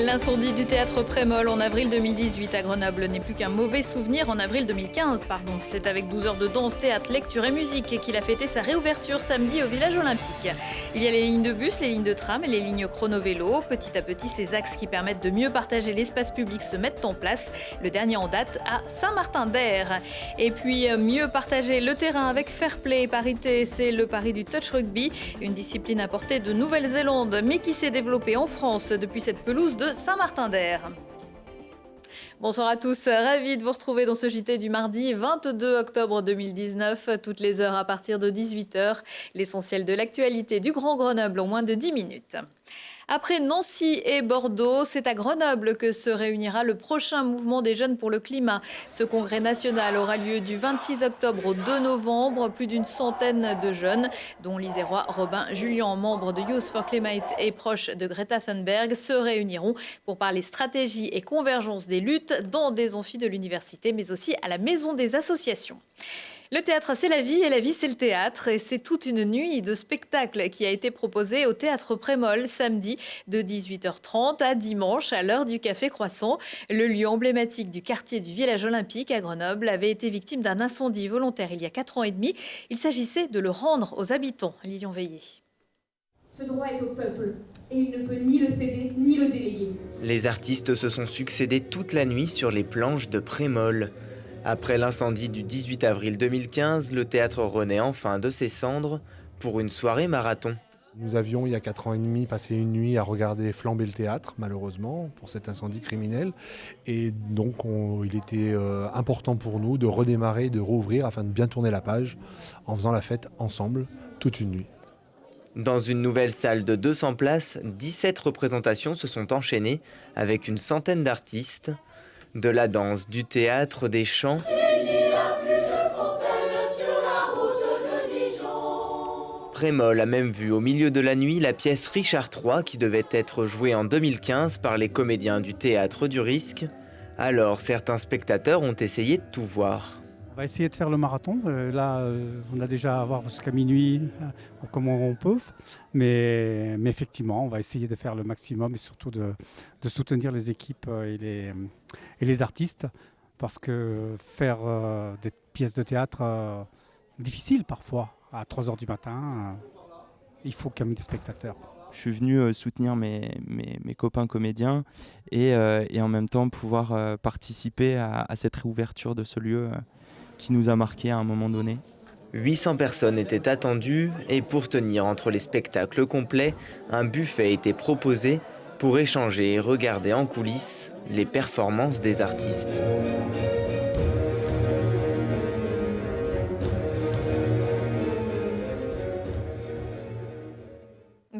L'incendie du théâtre Prémol en avril 2018 à Grenoble n'est plus qu'un mauvais souvenir en avril 2015. C'est avec 12 heures de danse, théâtre, lecture et musique qu'il a fêté sa réouverture samedi au village olympique. Il y a les lignes de bus, les lignes de tram et les lignes chrono-vélo. Petit à petit, ces axes qui permettent de mieux partager l'espace public se mettent en place. Le dernier en date à Saint-Martin-d'Air. Et puis, mieux partager le terrain avec fair play et parité, c'est le pari du touch rugby. Une discipline importée de Nouvelle-Zélande, mais qui s'est développée en France depuis cette pelouse de Saint-Martin-d'Air. Bonsoir à tous, ravi de vous retrouver dans ce JT du mardi 22 octobre 2019, toutes les heures à partir de 18h. L'essentiel de l'actualité du Grand Grenoble en moins de 10 minutes. Après Nancy et Bordeaux, c'est à Grenoble que se réunira le prochain mouvement des jeunes pour le climat. Ce congrès national aura lieu du 26 octobre au 2 novembre. Plus d'une centaine de jeunes, dont l'Isérois Robin Julien, membre de Youth for Climate et proche de Greta Thunberg, se réuniront pour parler stratégie et convergence des luttes dans des amphis de l'université, mais aussi à la maison des associations. Le théâtre, c'est la vie et la vie, c'est le théâtre. Et c'est toute une nuit de spectacle qui a été proposée au théâtre Prémol samedi de 18h30 à dimanche à l'heure du café Croissant. Le lieu emblématique du quartier du village olympique à Grenoble avait été victime d'un incendie volontaire il y a 4 ans et demi. Il s'agissait de le rendre aux habitants. Lilian Veillé. Ce droit est au peuple et il ne peut ni le céder ni le déléguer. Les artistes se sont succédés toute la nuit sur les planches de Prémol. Après l'incendie du 18 avril 2015, le théâtre renaît enfin de ses cendres pour une soirée marathon. Nous avions, il y a 4 ans et demi, passé une nuit à regarder flamber le théâtre, malheureusement, pour cet incendie criminel. Et donc, il était important pour nous de redémarrer, de rouvrir, afin de bien tourner la page, en faisant la fête ensemble, toute une nuit. Dans une nouvelle salle de 200 places, 17 représentations se sont enchaînées avec une centaine d'artistes. De la danse, du théâtre, des chants. Prémol a même vu au milieu de la nuit la pièce Richard III qui devait être jouée en 2015 par les comédiens du théâtre du Risque. Alors certains spectateurs ont essayé de tout voir. On va essayer de faire le marathon. On a déjà à voir jusqu'à minuit, comment on peut. Mais effectivement, on va essayer de faire le maximum et surtout de soutenir les équipes et les artistes. Parce que faire des pièces de théâtre difficiles parfois, à 3h du matin, il faut quand même des spectateurs. Je suis venu soutenir mes copains comédiens et en même temps pouvoir participer à cette réouverture de ce lieu qui nous a marqué à un moment donné. 800 personnes étaient attendues et pour tenir entre les spectacles complets, un buffet a été proposé pour échanger et regarder en coulisses les performances des artistes.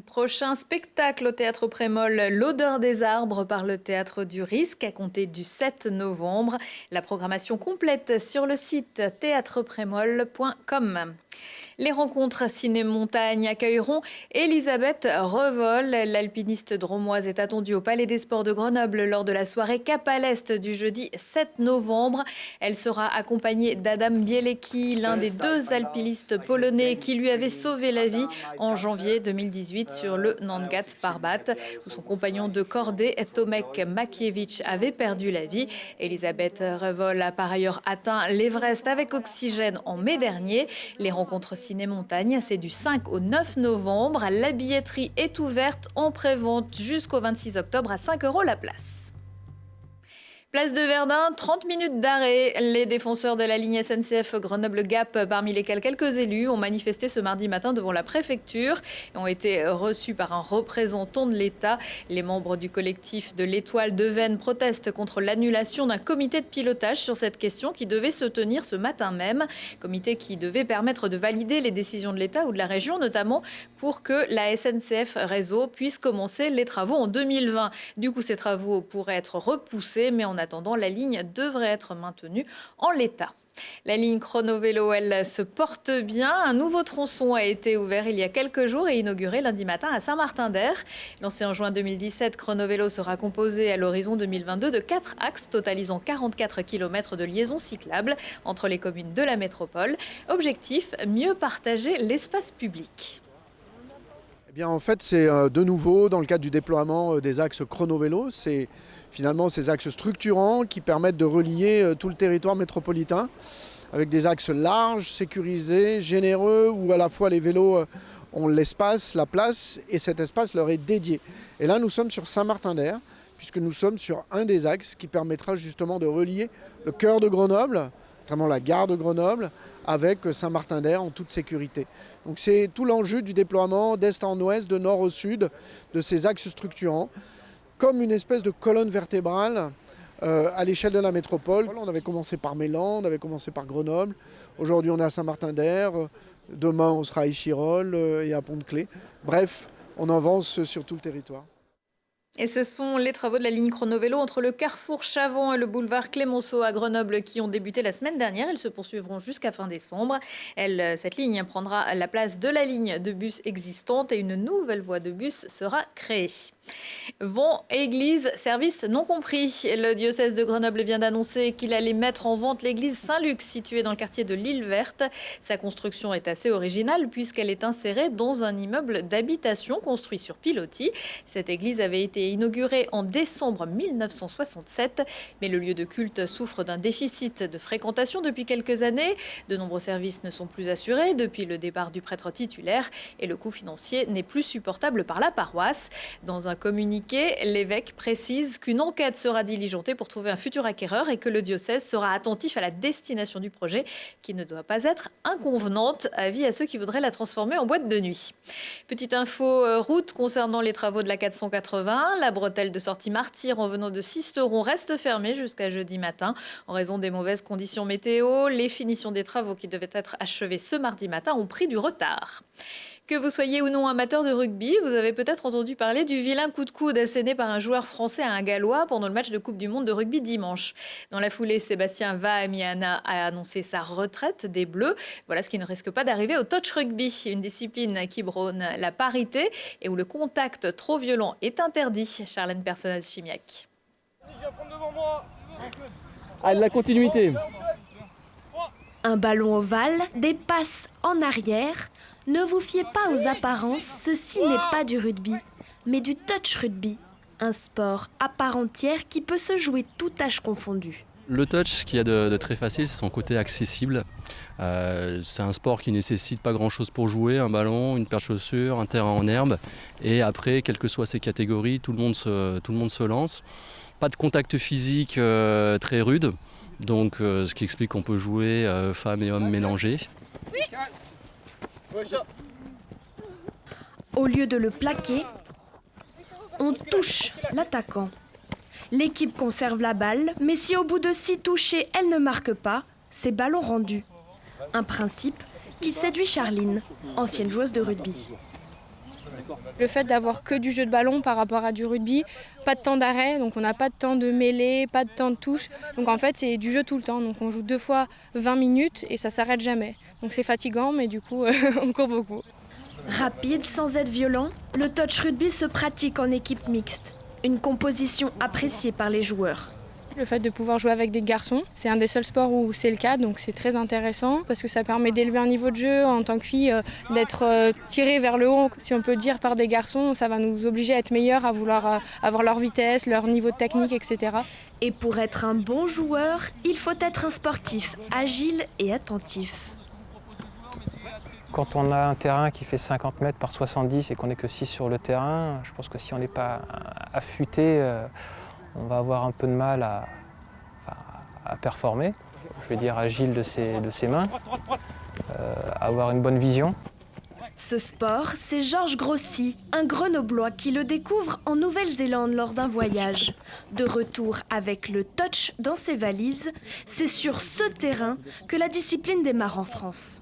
Prochain spectacle au théâtre Prémol, L'odeur des arbres par le théâtre du Risque à compter du 7 novembre. La programmation complète sur le site théâtreprémol.com. Les rencontres ciné-montagne accueilleront Elisabeth Revol. L'alpiniste dromoise est attendue au Palais des Sports de Grenoble lors de la soirée Cap à l'Est du jeudi 7 novembre. Elle sera accompagnée d'Adam Bielecki, l'un des 2 alpinistes polonais qui lui avait sauvé la vie en janvier 2018 sur le Nanga Parbat, où son compagnon de cordée, Tomek Makiewicz, avait perdu la vie. Elisabeth Revol a par ailleurs atteint l'Everest avec oxygène en mai dernier. Les rencontres ciné-montagne, c'est du 5 au 9 novembre. La billetterie est ouverte en pré-vente jusqu'au 26 octobre à 5 € la place. Place de Verdun, 30 minutes d'arrêt. Les défenseurs de la ligne SNCF Grenoble-Gap, parmi lesquels quelques élus, ont manifesté ce mardi matin devant la préfecture et ont été reçus par un représentant de l'État. Les membres du collectif de l'Étoile de Veynes protestent contre l'annulation d'un comité de pilotage sur cette question qui devait se tenir ce matin même. Comité qui devait permettre de valider les décisions de l'État ou de la région, notamment pour que la SNCF Réseau puisse commencer les travaux en 2020. Du coup, ces travaux pourraient être repoussés, mais en attendant, la ligne devrait être maintenue en l'état. La ligne chrono-vélo, elle, se porte bien. Un nouveau tronçon a été ouvert il y a quelques jours et inauguré lundi matin à Saint-Martin-d'Air. Lancé en juin 2017, chrono-vélo sera composé à l'horizon 2022 de 4 axes totalisant 44 km de liaison cyclable entre les communes de la métropole. Objectif, mieux partager l'espace public. Bien, en fait, c'est de nouveau dans le cadre du déploiement des axes chrono-vélo. C'est finalement ces axes structurants qui permettent de relier tout le territoire métropolitain avec des axes larges, sécurisés, généreux, où à la fois les vélos ont l'espace, la place, et cet espace leur est dédié. Et là, nous sommes sur Saint-Martin-d'Air, puisque nous sommes sur un des axes qui permettra justement de relier le cœur de Grenoble, notamment la gare de Grenoble, avec Saint-Martin-d'Air en toute sécurité. Donc c'est tout l'enjeu du déploiement d'est en ouest, de nord au sud, de ces axes structurants, comme une espèce de colonne vertébrale à l'échelle de la métropole. On avait commencé par Mélan, on avait commencé par Grenoble, aujourd'hui on est à Saint-Martin-d'Air, demain on sera à Échirolles et à Pont-de-Clé. Bref, on avance sur tout le territoire. Et ce sont les travaux de la ligne chrono-vélo entre le carrefour Chavant et le boulevard Clémenceau à Grenoble qui ont débuté la semaine dernière. Ils se poursuivront jusqu'à fin décembre. Cette ligne prendra la place de la ligne de bus existante et une nouvelle voie de bus sera créée. Vent, église, service non compris. Le diocèse de Grenoble vient d'annoncer qu'il allait mettre en vente l'église Saint-Luc située dans le quartier de l'Île Verte. Sa construction est assez originale puisqu'elle est insérée dans un immeuble d'habitation construit sur pilotis. Cette église avait été inaugurée en décembre 1967, mais le lieu de culte souffre d'un déficit de fréquentation depuis quelques années. De nombreux services ne sont plus assurés depuis le départ du prêtre titulaire et le coût financier n'est plus supportable par la paroisse. Dans un communiqué, l'évêque précise qu'une enquête sera diligentée pour trouver un futur acquéreur et que le diocèse sera attentif à la destination du projet qui ne doit pas être inconvenante. Avis à ceux qui voudraient la transformer en boîte de nuit. Petite info route concernant les travaux de la 480. La bretelle de sortie Martyr en venant de Sisteron reste fermée jusqu'à jeudi matin en raison des mauvaises conditions météo. Les finitions des travaux qui devaient être achevées ce mardi matin ont pris du retard. Que vous soyez ou non amateur de rugby, vous avez peut-être entendu parler du vilain coup de coude asséné par un joueur français à un Gallois pendant le match de Coupe du Monde de rugby dimanche. Dans la foulée, Sébastien Vahamiana a annoncé sa retraite des Bleus. Voilà ce qui ne risque pas d'arriver au touch rugby, une discipline qui prône la parité et où le contact trop violent est interdit. Charlène Personnaz-Chimiac. Allez, la continuité. Un ballon ovale, des passes en arrière. Ne vous fiez pas aux apparences, ceci n'est pas du rugby, mais du touch rugby, un sport à part entière qui peut se jouer tout âge confondu. Le touch, ce qu'il y a de très facile, c'est son côté accessible. C'est un sport qui ne nécessite pas grand-chose pour jouer, un ballon, une paire de chaussures, un terrain en herbe. Et après, quelles que soient ces catégories, tout le monde se lance. Pas de contact physique très rude, donc ce qui explique qu'on peut jouer femmes et hommes mélangés. Au lieu de le plaquer, on touche l'attaquant. L'équipe conserve la balle, mais si au bout de 6 touchés, elle ne marque pas, c'est ballon rendu. Un principe qui séduit Charline, ancienne joueuse de rugby. Le fait d'avoir que du jeu de ballon par rapport à du rugby, pas de temps d'arrêt, donc on n'a pas de temps de mêlée, pas de temps de touche. Donc en fait c'est du jeu tout le temps, donc on joue 2 fois 20 minutes et ça s'arrête jamais. Donc c'est fatigant mais du coup on court beaucoup. Rapide sans être violent, le touch rugby se pratique en équipe mixte. Une composition appréciée par les joueurs. Le fait de pouvoir jouer avec des garçons, c'est un des seuls sports où c'est le cas, donc c'est très intéressant parce que ça permet d'élever un niveau de jeu en tant que fille, d'être tirée vers le haut, si on peut dire, par des garçons. Ça va nous obliger à être meilleurs, à vouloir avoir leur vitesse, leur niveau de technique, etc. Et pour être un bon joueur, il faut être un sportif agile et attentif. Quand on a un terrain qui fait 50 mètres par 70 et qu'on n'est que 6 sur le terrain, je pense que si on n'est pas affûté, on va avoir un peu de mal à performer, je veux dire agile de ses mains, avoir une bonne vision. Ce sport, c'est Georges Grossi, un Grenoblois qui le découvre en Nouvelle-Zélande lors d'un voyage. De retour avec le touch dans ses valises, c'est sur ce terrain que la discipline démarre en France.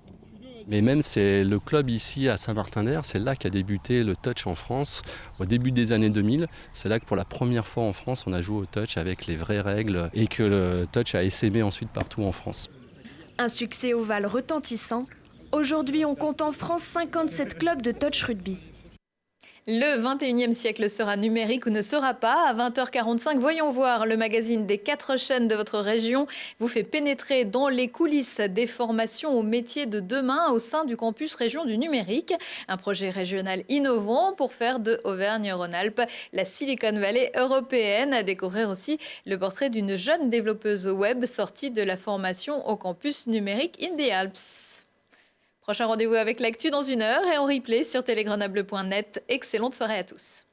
Mais même c'est le club ici à Saint-Martin-d'Air, c'est là qu'a débuté le touch en France au début des années 2000. C'est là que pour la première fois en France on a joué au touch avec les vraies règles et que le touch a essaimé ensuite partout en France. Un succès ovale retentissant. Aujourd'hui on compte en France 57 clubs de touch rugby. Le 21e siècle sera numérique ou ne sera pas. À 20h45, voyons voir, le magazine des 4 chaînes de votre région vous fait pénétrer dans les coulisses des formations aux métiers de demain au sein du campus Région du numérique. Un projet régional innovant pour faire de Auvergne-Rhône-Alpes la Silicon Valley européenne. À découvrir aussi le portrait d'une jeune développeuse web sortie de la formation au campus numérique in the Alps. Prochain rendez-vous avec l'actu dans 1 heure et en replay sur télégrenoble.net. Excellente soirée à tous.